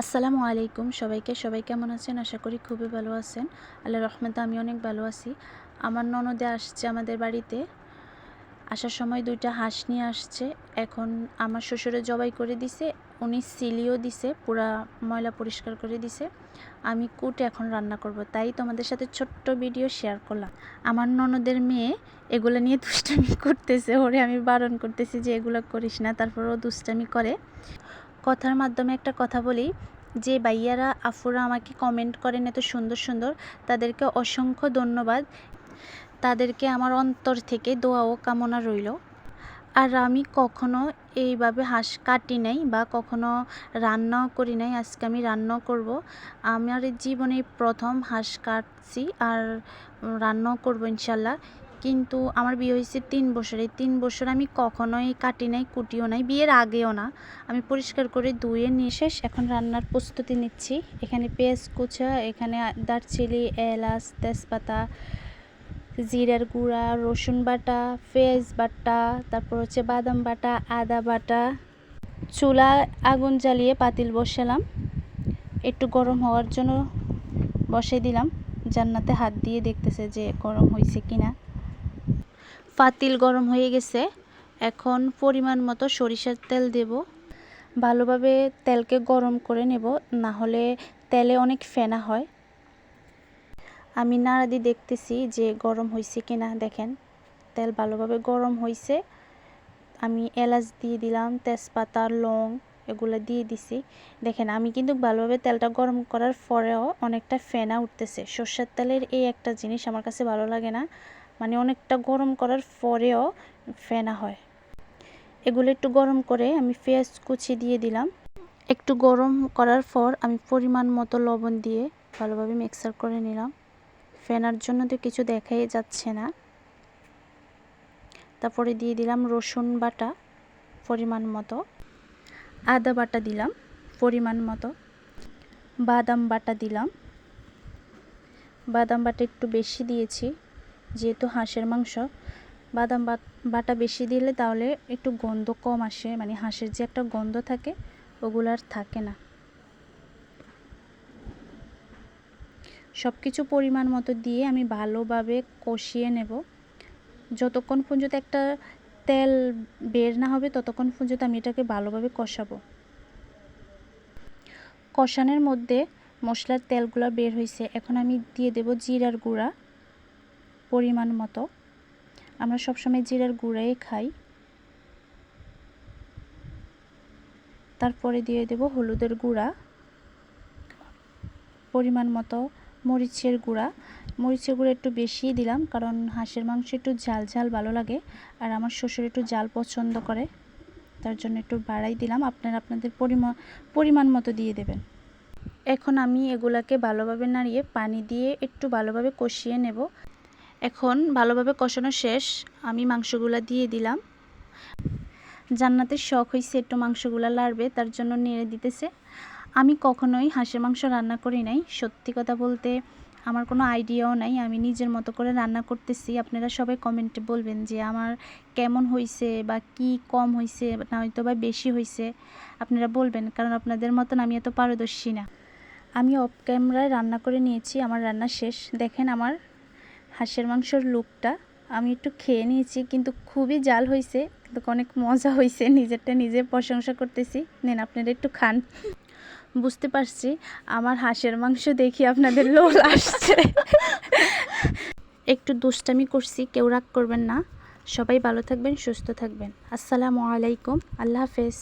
আসসালামু আলাইকুম সবাই কেমন আছেন? আশা করি খুবই ভালো আছেন। আল্লাহর রহমতে আমি অনেক ভালো আছি। আমার ননদে আসছে আমাদের বাড়িতে। আসার সময় ২টা হাঁস নিয়ে আসছে। এখন আমার শ্বশুরে জবাই করে দিছে, উনি সিলিও দিছে, পুরা ময়লা পরিষ্কার করে দিছে। আমি কুটে এখন রান্না করব, তাই তোমাদের সাথে ছোট্ট ভিডিও শেয়ার করলাম। আমার ননদের মেয়ে এগুলো নিয়ে দুষ্টামি করতেছে, ওরে আমি বারণ করতেছি যে এগুলো করিস না, তারপর ও দুষ্টামি করে। কথার মাধ্যমে একটা কথা বলি, যে ভাইয়ারা আফুরা আমাকে কমেন্ট করেন এত সুন্দর সুন্দর, তাদেরকে অসংখ্য ধন্যবাদ। তাদেরকে আমার অন্তর থেকে দোয়া ও কামনা রইল। আর আমি কখনো এইভাবে হাঁস কাটি নাই বা কখনো রান্নাও করি নাই। আজকে আমি রান্নাও করব। আমার জীবনে প্রথম হাঁস কাটছি আর রান্নাও করব ইনশাল্লাহ। কিন্তু আমার বিয়ে হয়েছে 3 বছর। এই 3 বছর আমি কখনোই কাটি নাই, কুটিও নাই, বিয়ের আগেও না। আমি পরিষ্কার করে ধুয়ে নিয়ে শেষ। এখন রান্নার প্রস্তুতি নিচ্ছি। এখানে পেঁয়াজ কুচা, এখানে দারচিনি, এলাচ, তেজপাতা, জিরার গুঁড়া, রসুন বাটা, পেঁয়াজ বাটা, তারপর হচ্ছে বাদাম বাটা, আদা বাটা। চুলা আগুন জ্বালিয়ে পাতিল বসালাম, একটু গরম হওয়ার জন্য বসাই দিলাম। জান্নাতে হাত দিয়ে দেখতেছে যে গরম হয়েছে কিনা। পাতিল গরম হয়ে গেছে। এখন পরিমাণ মতো সরিষার তেল দেব। ভালোভাবে তেলকে গরম করে নেব, না হলে তেলে অনেক ফেনা হয়। আমি নাড়া দিয়ে দেখতেছি যে গরম হয়েছে কিনা। দেখেন তেল ভালোভাবে গরম হয়েছে। আমি এলাচ দিয়ে দিলাম, তেজপাতা, লং এগুলো দিয়ে দিছি। দেখেন আমি কিন্তু ভালোভাবে তেলটা গরম করার পরেও অনেকটা ফেনা উঠতেছে। সরষের তেলের এই একটা জিনিস আমার কাছে ভালো লাগে না, মানে অনেকটা গরম করার পরেও ফেনা হয়। এগুলো একটু গরম করে আমি পেঁয়াজ কুচি দিয়ে দিলাম। একটু গরম করার পর আমি পরিমাণ মতো লবণ দিয়ে ভালোভাবে মিক্সার করে নিলাম। ফেনার জন্য তো কিছু দেখাই যাচ্ছে না। তারপরে দিয়ে দিলাম রসুন বাটা পরিমাণ মতো, আদা বাটা দিলাম পরিমাণ মতো, বাদাম বাটা দিলাম। বাদাম বাটা একটু বেশি দিয়েছি যেহেতু হাঁসের মাংস। বাদাম বাটা বেশি দিলে তাহলে একটু গন্ধ কম আসে, মানে হাঁসের যে একটা গন্ধ থাকে ওগুলো আর থাকে না। সব কিছু পরিমাণ মতো দিয়ে আমি ভালোভাবে কষিয়ে নেব। যতক্ষণ পর্যন্ত একটা তেল বের না হবে ততক্ষণ পর্যন্ত আমি এটাকে ভালোভাবে কষাবো। কষানোর মধ্যে মশলার তেলগুলো বের হয়েছে। এখন আমি দিয়ে দেব জিরার গুঁড়া পরিমাণ মতো। আমরা সবসময় জিরার গুঁড়াই খাই। তারপরে দিয়ে দেব হলুদের গুঁড়া পরিমাণ মতো, মরিচের গুঁড়া একটু বেশিই দিলাম, কারণ হাঁসের মাংস একটু ঝাল ঝাল ভালো লাগে আর আমার শ্বশুর একটু ঝাল পছন্দ করে, তার জন্য একটু বাড়াই দিলাম। আপনারা আপনাদের পরিমাণ মতো দিয়ে দেবেন। এখন আমি এগুলাকে ভালোভাবে নাড়িয়ে পানি দিয়ে একটু ভালোভাবে কষিয়ে নেব। এখন ভালোভাবে কষানো শেষ, আমি মাংসগুলা দিয়ে দিলাম। জান্নাতের শখ হয়েছে একটু মাংসগুলা লাড়বে, তার জন্য নেড়ে দিতেছে। আমি কখনোই হাঁসের মাংস রান্না করি নাই। সত্যি কথা বলতে আমার কোনো আইডিয়াও নাই, আমি নিজের মতো করে রান্না করতেছি। আপনারা সবাই কমেন্টে বলবেন যে আমার কেমন হয়েছে বা কি কম হয়েছে, না হয়তো বা বেশি হয়েছে। আপনারা বলবেন, কারণ আপনাদের মতন আমি এত পারদর্শী না। আমি অফ ক্যামেরায় রান্না করে নিয়েছি, আমার রান্না শেষ। দেখেন আমার হাঁসের মাংসর লুকটা। আমি একটু খেয়ে নিয়েছি, কিন্তু খুবই জাল হয়েছে, কিন্তু অনেক মজা হয়েছে। নিজেরটা নিজে প্রশংসা করতেছি। নেন আপনারা একটু খান। বুঝতে পারছি আমার হাঁসের মাংস দেখি আপনাদের লোভ আসছে। একটু দুষ্টামি করছি, কেউ রাগ করবেন না। সবাই ভালো থাকবেন, সুস্থ থাকবেন। আসসালামু আলাইকুম, আল্লাহ হাফেজ।